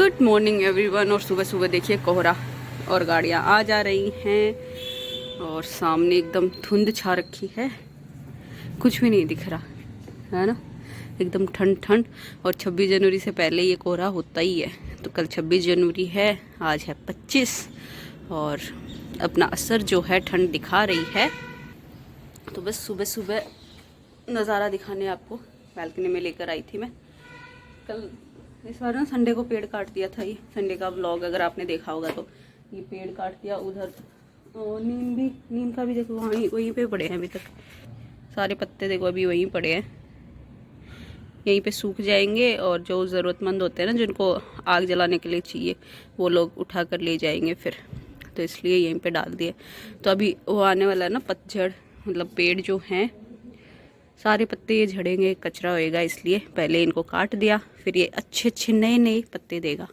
Good morning everyone. और सुबह सुबह देखिए कोहरा और गाड़ियाँ आ जा रही हैं और सामने एकदम धुंध छा रखी है, कुछ भी नहीं दिख रहा है ना, एकदम ठंड ठंड। और 26 जनवरी से पहले ये कोहरा होता ही है। तो कल 26 जनवरी है, आज है 25 और अपना असर जो है ठंड दिखा रही है। तो बस सुबह सुबह नज़ारा दिखाने आपको बालकनी में लेकर आई थी मैं। कल इस बार ना संडे को पेड़ काट दिया था, ये संडे का व्लॉग अगर आपने देखा होगा तो। ये पेड़ काट दिया, उधर नीम का भी देखो वहीं पे पड़े हैं अभी तक सारे पत्ते, देखो अभी वहीं पड़े हैं, यहीं पे सूख जाएंगे। और जो ज़रूरतमंद होते हैं ना, जिनको आग जलाने के लिए चाहिए, वो लोग उठा कर ले जाएंगे फिर, तो इसलिए यहीं पे डाल दिए। तो अभी वो आने वाला है ना पतझड़, मतलब पेड़ जो हैं सारे पत्ते ये झड़ेंगे, कचरा होएगा, इसलिए पहले इनको काट दिया, फिर ये अच्छे अच्छे नए नए पत्ते देगा।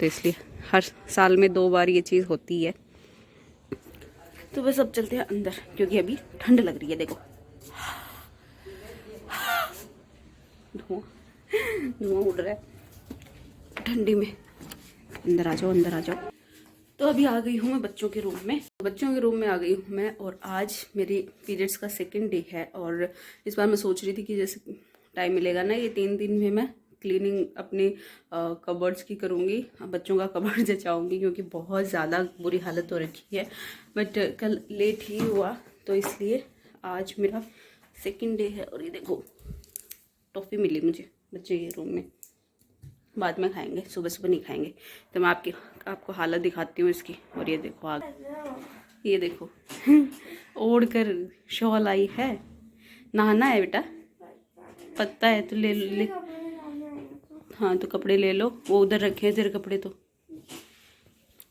तो इसलिए हर साल में 2 बार ये चीज़ होती है। तो बस अब चलते हैं अंदर, क्योंकि अभी ठंड लग रही है। देखो धुआं उड़ रहा है ठंडी में। अंदर आ जाओ, अंदर आ जाओ। तो अभी आ गई हूँ मैं बच्चों के रूम में आ गई हूँ मैं। और आज मेरी पीरियड्स का सेकंड डे है। और इस बार मैं सोच रही थी कि जैसे टाइम मिलेगा ना, ये 3 दिन में मैं क्लीनिंग अपने कबर्ड्स की करूँगी, बच्चों का कबर्ड जचाऊँगी, क्योंकि बहुत ज़्यादा बुरी हालत हो रखी है। बट कल लेट ही हुआ, तो इसलिए आज मेरा सेकंड डे है। और ये देखो टॉफ़ी मिली मुझे बच्चे के रूम में, बाद में खाएंगे, सुबह सुबह नहीं खाएंगे। तो मैं आपको हालत दिखाती हूँ इसकी। और ये देखो आग, ये देखो ओढ़ कर शॉल आई है। नहाना है बेटा, पता है तो ले। हाँ तो कपड़े ले लो, वो उधर रखे हैं तेरे कपड़े तो।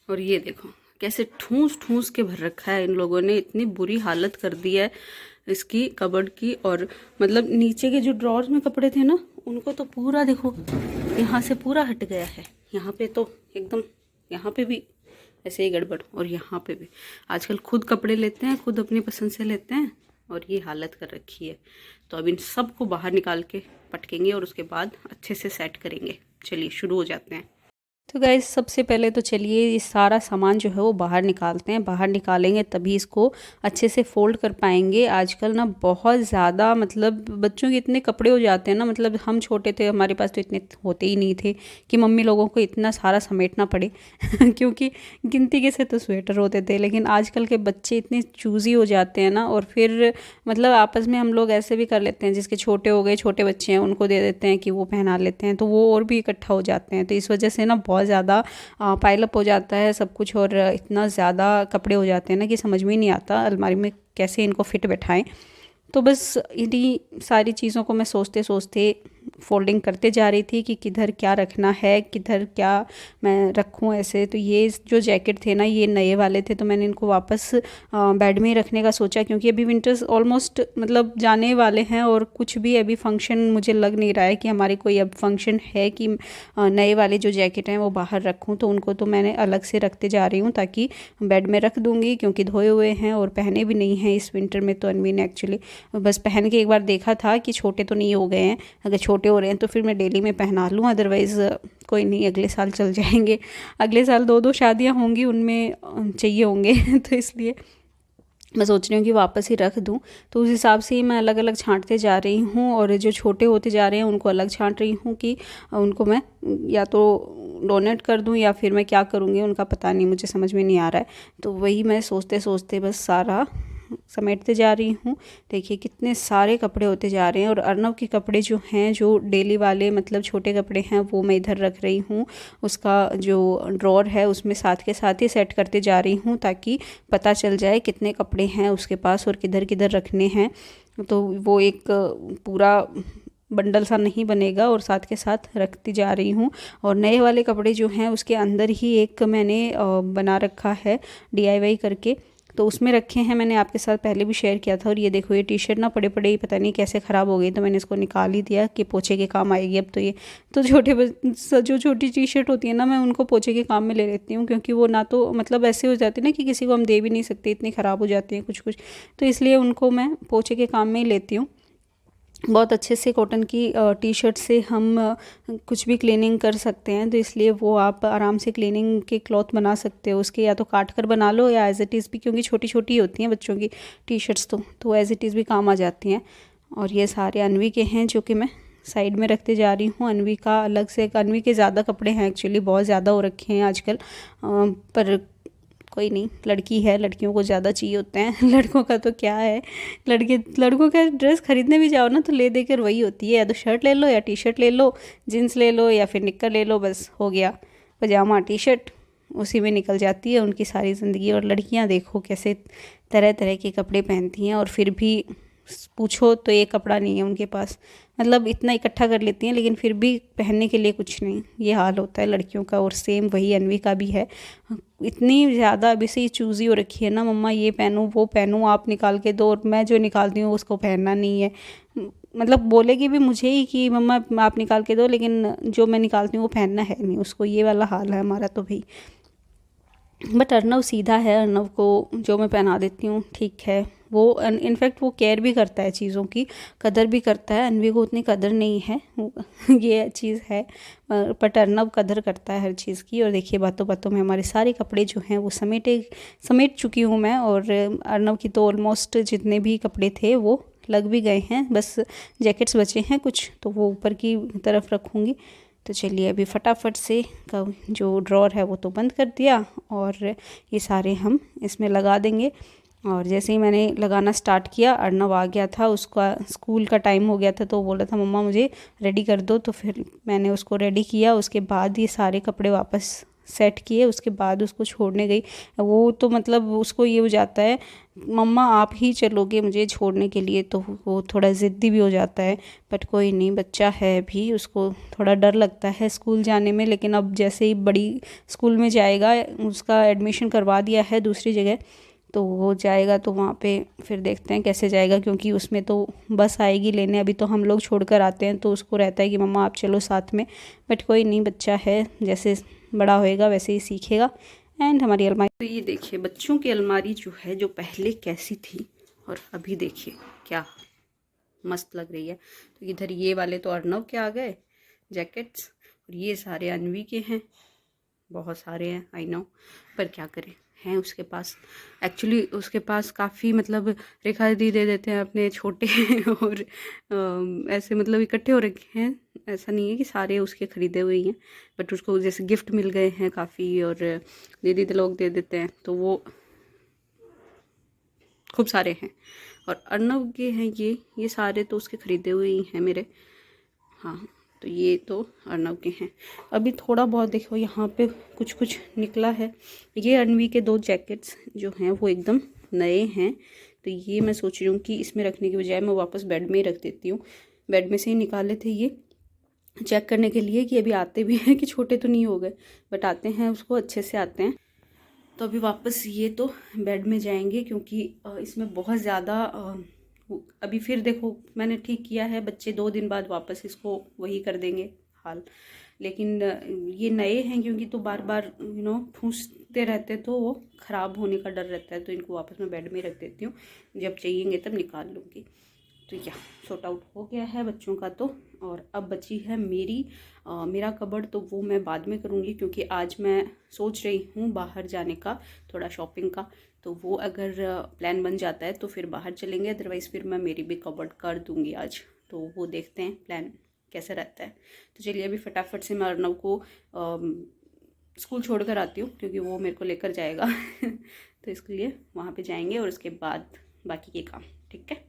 और ये देखो कैसे ठूस ठूस के भर रखा है इन लोगों ने, इतनी बुरी हालत कर दी है इसकी कबर्ड की। और मतलब नीचे के जो ड्रॉर्स में कपड़े थे ना, उनको तो पूरा देखो यहाँ से पूरा हट गया है, यहाँ पे तो एकदम, यहाँ पे भी ऐसे ही गड़बड़, और यहाँ पे भी। आजकल खुद कपड़े लेते हैं, खुद अपनी पसंद से लेते हैं, और ये हालत कर रखी है। तो अब इन सब को बाहर निकाल के पटकेंगे और उसके बाद अच्छे से सेट करेंगे। चलिए शुरू हो जाते हैं। तो गाइस सबसे पहले तो चलिए ये सारा सामान जो है वो बाहर निकालते हैं। बाहर निकालेंगे तभी इसको अच्छे से फोल्ड कर पाएंगे। आजकल ना बहुत ज़्यादा मतलब बच्चों के इतने कपड़े हो जाते हैं ना, मतलब हम छोटे थे हमारे पास तो इतने होते ही नहीं थे कि मम्मी लोगों को इतना सारा समेटना पड़े क्योंकि गिनती के से तो स्वेटर होते थे। लेकिन आजकल के बच्चे इतने चूज़ी हो जाते हैं ना, और फिर मतलब आपस में हम लोग ऐसे भी कर लेते हैं, जिसके छोटे हो गए, छोटे बच्चे हैं, उनको दे देते हैं कि वो पहना लेते हैं, तो वो और भी इकट्ठा हो जाते हैं। तो इस वजह से ना बहुत ज़्यादा पाइलअप हो जाता है सब कुछ, और इतना ज़्यादा कपड़े हो जाते हैं ना कि समझ में ही नहीं आता अलमारी में कैसे इनको फिट बैठाएं। तो बस इन्हीं सारी चीज़ों को मैं सोचते सोचते फोल्डिंग करते जा रही थी कि किधर क्या रखना है, किधर क्या मैं रखूं ऐसे। तो ये जो जैकेट थे ना, ये नए वाले थे, तो मैंने इनको वापस बेड में ही रखने का सोचा, क्योंकि अभी विंटर्स ऑलमोस्ट मतलब जाने वाले हैं, और कुछ भी अभी फंक्शन मुझे लग नहीं रहा है कि हमारे कोई अब फंक्शन है कि नए वाले जो जैकेट हैं वो बाहर रखूँ। तो उनको तो मैंने अलग से रखते जा रही हूँ, ताकि बेड में रख दूँगी, क्योंकि धोए हुए हैं और पहने भी नहीं हैं इस विंटर में। तो अनवी ने एक्चुअली बस पहन के एक बार देखा था कि छोटे तो नहीं हो गए हैं, अगर छोटे हो रहे हैं तो फिर मैं डेली में पहना लूँ, अदरवाइज़ कोई नहीं, अगले साल चल जाएंगे। अगले साल 2 शादियाँ होंगी, उनमें चाहिए होंगे तो इसलिए मैं सोच रही हूँ कि वापस ही रख दूँ। तो उस हिसाब से ही मैं अलग अलग छांटते जा रही हूँ, और जो छोटे होते जा रहे हैं उनको अलग छांट रही हूँ कि उनको मैं या तो डोनेट कर दूँ या फिर मैं क्या करूँगी उनका पता नहीं, मुझे समझ में नहीं आ रहा है। तो वही मैं सोचते सोचते बस सारा समेटते जा रही हूँ। देखिए कितने सारे कपड़े होते जा रहे हैं। और अर्नव के कपड़े जो हैं, जो डेली वाले मतलब छोटे कपड़े हैं, वो मैं इधर रख रही हूँ। उसका जो ड्रॉर है उसमें साथ के साथ ही सेट करते जा रही हूँ, ताकि पता चल जाए कितने कपड़े हैं उसके पास और किधर किधर रखने हैं। तो वो एक पूरा बंडल सा नहीं बनेगा, और साथ के साथ रखती जा रही हूँ। और नए वाले कपड़े जो हैं उसके अंदर ही एक मैंने बना रखा है DIY करके, तो उसमें रखे हैं। मैंने आपके साथ पहले भी शेयर किया था। और ये देखो ये टी-शर्ट ना पड़े पड़े ही पता नहीं कैसे ख़राब हो गई, तो मैंने इसको निकाल ही दिया कि पोछे के काम आएगी अब। तो ये तो जो छोटी टी-शर्ट होती है ना, मैं उनको पोछे के काम में ले लेती हूँ, क्योंकि वो ना तो मतलब ऐसे हो जाती है ना कि किसी को हम दे भी नहीं सकते, इतनी ख़राब हो जाती हैं कुछ कुछ, तो इसलिए उनको मैं पोछे के काम में ही लेती हूँ। बहुत अच्छे से कॉटन की टी शर्ट से हम कुछ भी क्लीनिंग कर सकते हैं, तो इसलिए वो आप आराम से क्लीनिंग के क्लॉथ बना सकते हो उसके, या तो काट कर बना लो या एज इट इज़ भी, क्योंकि छोटी छोटी होती हैं बच्चों की टी शर्ट्स तो एज इट इज़ भी काम आ जाती हैं। और ये सारे अनवी के हैं जो कि मैं साइड में रखते जा रही हूँ। अनवी का अलग से, अनवी के ज़्यादा कपड़े हैं एक्चुअली, बहुत ज़्यादा हो रखे हैं आजकल, पर कोई नहीं, लड़की है, लड़कियों को ज़्यादा चाहिए होते हैं। लड़कों का तो क्या है, लड़कों का ड्रेस खरीदने भी जाओ ना तो ले देकर वही होती है, या तो शर्ट ले लो या टी शर्ट ले लो, जीन्स ले लो या फिर निक्कर ले लो, बस हो गया, पजामा टी शर्ट, उसी में निकल जाती है उनकी सारी ज़िंदगी। और लड़कियां देखो कैसे तरह तरह के कपड़े पहनती हैं, और फिर भी पूछो तो एक कपड़ा नहीं है उनके पास, मतलब इतना इकट्ठा कर लेती हैं लेकिन फिर भी पहनने के लिए कुछ नहीं। ये हाल होता है लड़कियों का, और सेम वही अनवी का भी है। इतनी ज़्यादा अभी से ही चूज़ी हो रखी है ना, मम्मा ये पहनूँ वो पहनूँ, आप निकाल के दो, और मैं जो निकालती हूँ उसको पहनना नहीं है। मतलब बोलेगी भी मुझे ही कि मम्मा आप निकाल के दो, लेकिन जो मैं निकालती हूँ वो पहनना है नहीं उसको। ये वाला हाल है हमारा तो भाई। बट अर्नव सीधा है, अर्नव को जो मैं पहना देती हूँ ठीक है। वो इनफैक्ट वो केयर भी करता है चीज़ों की, कदर भी करता है। अनवी को उतनी कदर नहीं है ये चीज़ है, बट अर्नव कदर करता है हर चीज़ की। और देखिए बातों बातों में हमारे सारे कपड़े जो हैं वो समेट चुकी हूँ मैं, और अर्नव की तो ऑलमोस्ट जितने भी कपड़े थे वो लग भी गए हैं, बस जैकेट्स बचे हैं कुछ, तो वो ऊपर की तरफ रखूँगी। तो चलिए अभी फटाफट से का जो ड्रॉर है वो तो बंद कर दिया, और ये सारे हम इसमें लगा देंगे। और जैसे ही मैंने लगाना स्टार्ट किया, अर्नव आ गया था, उसका स्कूल का टाइम हो गया था, तो वो बोल रहा था मम्मा मुझे रेडी कर दो, तो फिर मैंने उसको रेडी किया। उसके बाद ये सारे कपड़े वापस सेट किए, उसके बाद उसको छोड़ने गई। वो तो मतलब उसको ये हो जाता है मम्मा आप ही चलोगे मुझे छोड़ने के लिए, तो वो थोड़ा ज़िद्दी भी हो जाता है। बट कोई नहीं, बच्चा है भी, उसको थोड़ा डर लगता है स्कूल जाने में, लेकिन अब जैसे ही बड़ी स्कूल में जाएगा, उसका एडमिशन करवा दिया है दूसरी जगह, तो वो जाएगा तो वहाँ पे फिर देखते हैं कैसे जाएगा, क्योंकि उसमें तो बस आएगी लेने, अभी तो हम लोग छोड़कर आते हैं, तो उसको रहता है कि मम्मा आप चलो साथ में। बट कोई नहीं, बच्चा है, जैसे बड़ा होएगा वैसे ही सीखेगा। एंड हमारी अलमारी, तो ये देखिए बच्चों की अलमारी जो है, जो पहले कैसी थी और अभी देखिए क्या मस्त लग रही है। तो इधर ये वाले तो अर्नव के आ गए जैकेट्स, और ये सारे अनवी के हैं, बहुत सारे हैं आई नो, पर क्या करें, हैं उसके पास। एक्चुअली उसके पास काफ़ी मतलब रेखा दी दे देते हैं अपने छोटे और ऐसे मतलब इकट्ठे हो रखे हैं। ऐसा नहीं है कि सारे उसके ख़रीदे हुए ही हैं, बट उसको जैसे गिफ्ट मिल गए हैं काफ़ी, और दीदी लोग दे देते हैं, तो वो खूब सारे हैं। और अर्नव के हैं ये सारे तो उसके ख़रीदे हुए ही हैं मेरे। हाँ, तो ये तो अर्नव के हैं। अभी थोड़ा बहुत देखो यहाँ पे कुछ कुछ निकला है। ये अनवी के 2 जैकेट्स जो हैं वो एकदम नए हैं, तो ये मैं सोच रही हूँ कि इसमें रखने की बजाय मैं वापस बेड में ही रख देती हूँ। बेड में से ही निकाले थे ये, चेक करने के लिए कि अभी आते भी हैं कि छोटे तो नहीं हो गए, बट आते हैं, उसको अच्छे से आते हैं। तो अभी वापस ये तो बेड में जाएंगे, क्योंकि इसमें बहुत ज़्यादा अभी फिर देखो मैंने ठीक किया है, बच्चे 2 दिन बाद वापस इसको वही कर देंगे हाल। लेकिन ये नए हैं क्योंकि, तो बार बार ठूंसते रहते तो वो ख़राब होने का डर रहता है, तो इनको वापस मैं बेड में रख देती हूँ, जब चाहिएंगे तब निकाल लूँगी। तो या सॉर्ट आउट हो गया है बच्चों का तो। और अब बची है मेरा कबर्ड, तो वो मैं बाद में करूँगी, क्योंकि आज मैं सोच रही हूँ बाहर जाने का, थोड़ा शॉपिंग का। तो वो अगर प्लान बन जाता है तो फिर बाहर चलेंगे, अदरवाइज़ फिर मैं मेरी भी कबर्ड कर दूँगी आज। तो वो देखते हैं प्लान कैसे रहता है। तो चलिए अभी फटाफट से मैं अर्नव को स्कूल छोड़ कर आती हूँ, क्योंकि वो मेरे को लेकर जाएगा तो इसके लिए वहाँ पे जाएंगे, और उसके बाद बाकी के काम, ठीक है।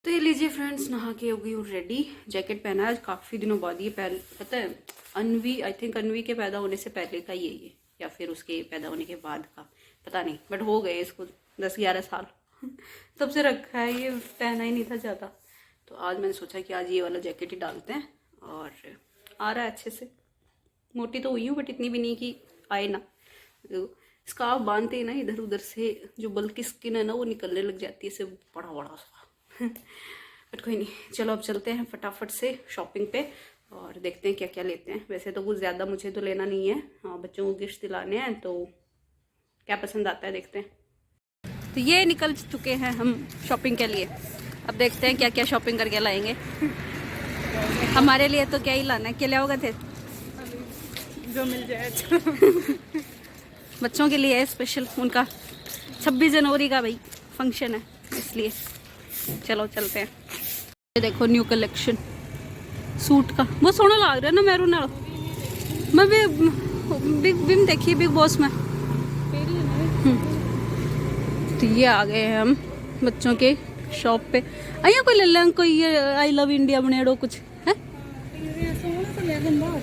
तो ये लीजिए फ्रेंड्स, नहा के हो गई हूँ रेडी। जैकेट पहना है काफ़ी दिनों बाद, ये पता है अनवी, आई थिंक अनवी के पैदा होने से पहले का ये या फिर उसके पैदा होने के बाद का, पता नहीं, बट हो गए इसको 10-11 साल तब से रखा है, ये पहना ही नहीं था ज़्यादा। तो आज मैंने सोचा कि आज ये वाला जैकेट ही डालते हैं, और आ रहा है अच्छे से। मोटी तो हुई हूँ बट इतनी भी नहीं कि आए ना। स्कार्फ बांधते ही ना इधर उधर से जो बल्कि स्किन है ना वो निकलने लग जाती है, इसे बड़ा बड़ा सा बट कोई नहीं, चलो अब चलते हैं फटाफट से शॉपिंग पे, और देखते हैं क्या क्या लेते हैं। वैसे तो कुछ ज़्यादा मुझे तो लेना नहीं है, हाँ बच्चों को गिफ्ट दिलाने हैं, तो क्या पसंद आता है देखते हैं। तो ये निकल चुके हैं हम शॉपिंग के लिए। अब देखते हैं क्या क्या शॉपिंग करके लाएंगे। हमारे लिए तो क्या ही लाना है, क्या लाओगे थे? जो मिल जाए। बच्चों के लिए है स्पेशल, उनका 26 जनवरी का भाई फंक्शन है, इसलिए चलो चलते हैं। ये देखो न्यू कलेक्शन सूट का, बहुत सोना लग रहा है ना मैरून नाल। मैं भी बिग देखी बिग बॉस में। तो ये आ गए हैं हम बच्चों के शॉप पे। आइए कोई ले लें, कोई ये आई लव इंडिया बनेड़ो कुछ है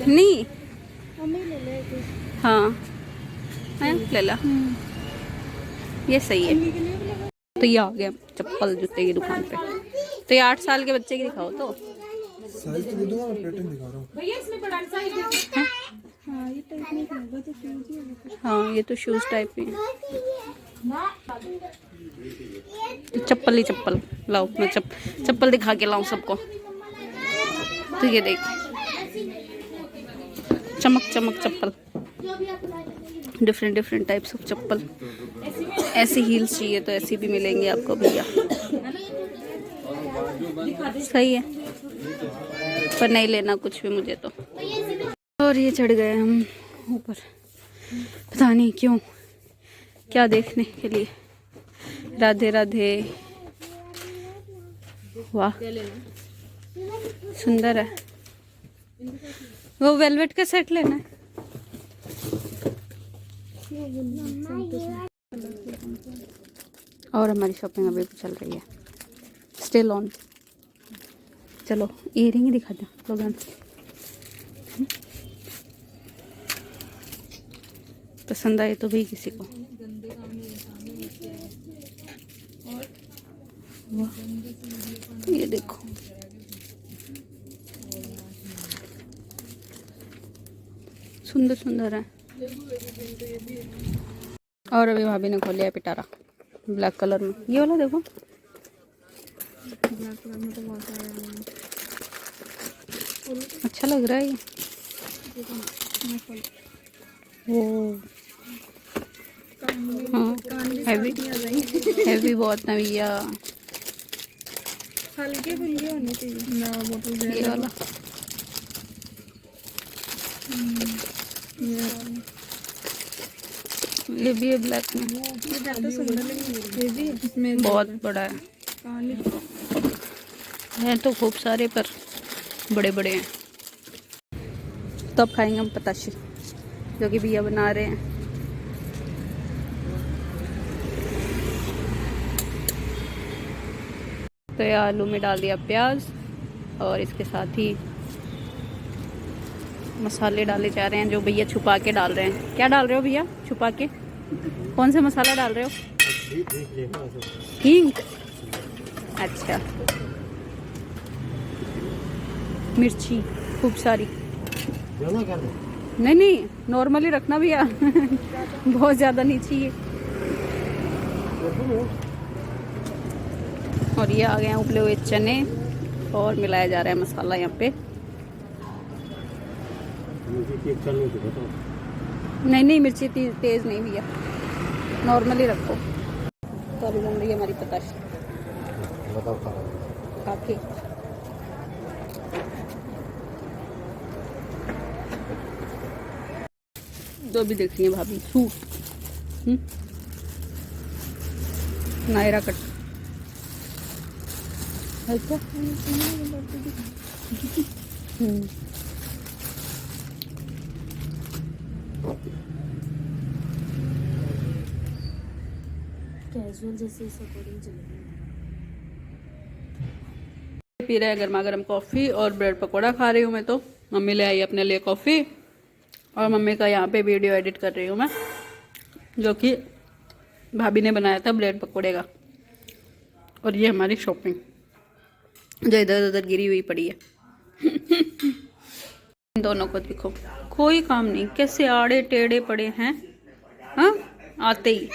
नहीं? हाँ है, ले ला, ये सही है। तो ये आ गया चप्पल जूते की दुकान पे। तो ये 8 साल के बच्चे की दिखाओ तो। साइज तो दूंगा, मैं पैटर्न दिखा रहा हूँ। भैया इसमें बड़ा साइज है। हाँ ये टाइप नहीं होगा तो शूज ही होगा। हाँ ये तो शूज टाइप ही है। तो चप्पल ही चप्पल लाओ, मैं चप्पल दिखा के लाऊं सबको। तो ये देख, चमक चमक चप्पल, डिफरेंट टाइप्स ऑफ चप्पल। ऐसी हील्स चाहिए तो ऐसी भी मिलेंगी आपको भैया, सही है। पर नहीं लेना कुछ भी मुझे तो। और ये चढ़ गए हम ऊपर, पता नहीं क्यों, क्या देखने के लिए। राधे राधे, वाह सुंदर है। वो वेलवेट का सेट लेना है। और हमारी शॉपिंग अभी भी चल रही है, स्टिल ऑन। चलो इयरिंग ही दिखा दो लोगों। पसंद आए तो भी किसी को। वाह ये देखो, सुंदर सुंदर है। और अभी भाभी ने खोलिया पिटारा ब्लैक कलर में, ये वाला देखो। ब्लैक कलर में तो बहुत सारा अच्छा लग रहा है ये। ओ हाँ, हैवी बहुत ना भैया, हल्के फुल्के होने चाहिए ना। वो तो ये वाला ये भी है ब्लैक में, ये ज्यादा सुंदर लगेगी। ये भी इसमें बहुत बड़ा है। हैं तो खूब सारे पर बड़े बड़े हैं। तो अब खाएंगे हम पताशे जो कि भैया बना रहे हैं। तो ये आलू में डाल दिया प्याज और इसके साथ ही मसाले डाले जा रहे हैं जो भैया छुपा के डाल रहे हैं। क्या डाल रहे हो भैया छुपा के? कौन सा मसाला डाल रहे हो? हींग, अच्छा। मिर्ची खूब सारी, नहीं नॉर्मली रखना भैया बहुत ज़्यादा नहीं चाहिए। और ये आ गए हैं उबले हुए चने और मिलाया जा रहा है मसाला यहाँ पे। नहीं मिर्ची तेज नहीं भैया, नॉर्मली रखो। तो अभी बन रही है हमारी पताशे खा के। तो अभी देख रही है भाभी सूट, नायरा कट। अच्छा कैजुअल जैसे इस अकॉर्डिंग चलेगी। पी रहे हैं गर्मा गर्म कॉफ़ी और ब्रेड पकौड़ा खा रही हूँ मैं। तो मम्मी ले आई अपने लिए कॉफ़ी और मम्मी का यहाँ पे वीडियो एडिट कर रही हूँ मैं, जो कि भाभी ने बनाया था ब्रेड पकौड़े का। और ये हमारी शॉपिंग जो इधर उधर गिरी हुई पड़ी है इन दोनों को देखो, कोई काम नहीं, कैसे आड़े टेढ़े पड़े हैं। हाँ आते ही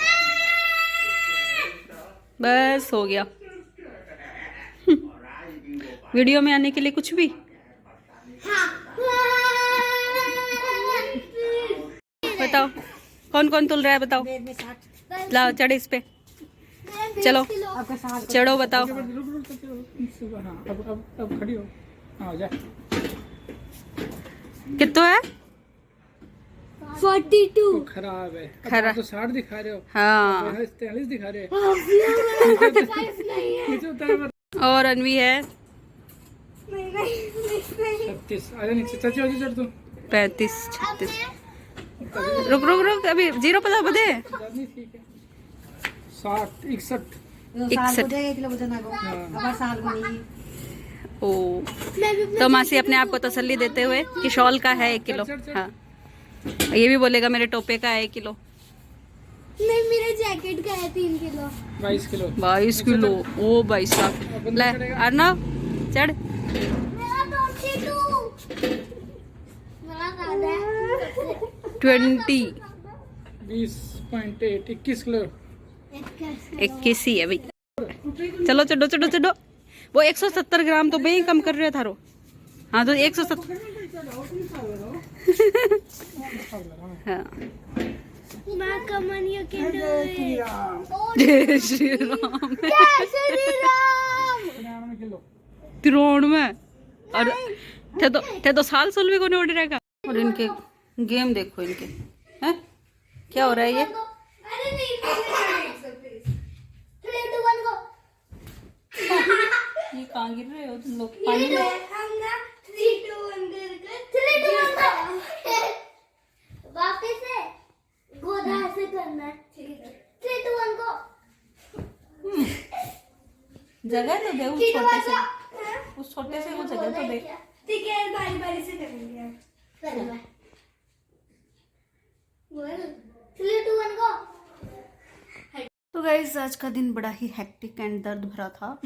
बस हो गया वीडियो में आने के लिए कुछ भी। बताओ कौन कौन तुल रहा है, बताओ। लाओ चढ़े इस पे। चलो आपका साल चढ़ो, बताओ। रुक हाँ अब खड़ी हो। हाँ जा। कितना है? 42 खराब है। अब खराब। आप तो 60 दिखा रहे हो। हाँ। 43 दिखा रहे हो। 5 नहीं है। नीचे उतार मत। और अनवी है नहीं 36। आजा नीचे चाची हो चढ़ तू। 35 36। रुक रुक रुक, अभी 0 पता बदे। नहीं ठीक है। 60 61। 61। 1 किलो वजन आ गया अब साल को नहीं। ओ तो मासी अपने आप को तसल्ली देते हुए कि शॉल का है 1 किलो। हाँ, ये भी बोलेगा मेरे टोपे का है 1 किलो। नहीं मेरे जैकेट का है 3 किलो। 22 किलो। 22 किलो। ओ भाई साहब। ले अर्नव चढ़। मेरा 22 मेरा ज्यादा है 20 20.8 21 किलो। 21 ही है भाई। चलो चढ़ो चढ़ो चढ़ो। वो 170 ग्राम तो भाई कम कर रहे थारो। हाँ तो 170। हाँ। मां कमन यू कैन डू इट। जय श्री राम। जय श्री राम। 93 किलो। 93 और थे तो साल भी को नहीं उड़ रहेगा। और इनके गेम देखो इनके हैं क्या हो रहा है ये। अरे नहीं 3 2 1 गो। ये कहाँ गिर रहे हो तुम लोग ये हम ना 3 2 1 करके 3 2 1 गो। वापस से गोदा से करना है। 3 2 1 गो। जगह तो दे उस छोटे से वो जगह तो दे। ठीक है बारी बारी से करेंगे। चलो बोल 3 2 1 गो। तो गाइस आज का दिन बड़ा ही हेक्टिक एंड दर्द भरा था।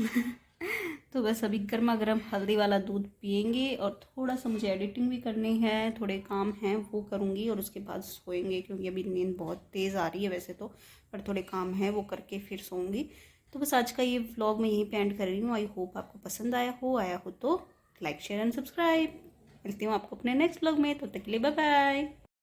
तो बस अभी गर्मा गर्म हल्दी वाला दूध पियेंगे और थोड़ा सा मुझे एडिटिंग भी करनी है, थोड़े काम हैं वो करूँगी और उसके बाद सोएंगे क्योंकि अभी नींद बहुत तेज़ आ रही है वैसे तो, पर थोड़े काम हैं वो करके फिर सोऊंगी। तो बस आज का ये व्लॉग मैं यहीं पे एंड कर रही हूँ। आई होप आपको पसंद आया हो तो लाइक शेयर एंड सब्सक्राइब। मिलती हूँ आपको अपने नेक्स्ट व्लॉग में, तब तक के लिए बाय बाय।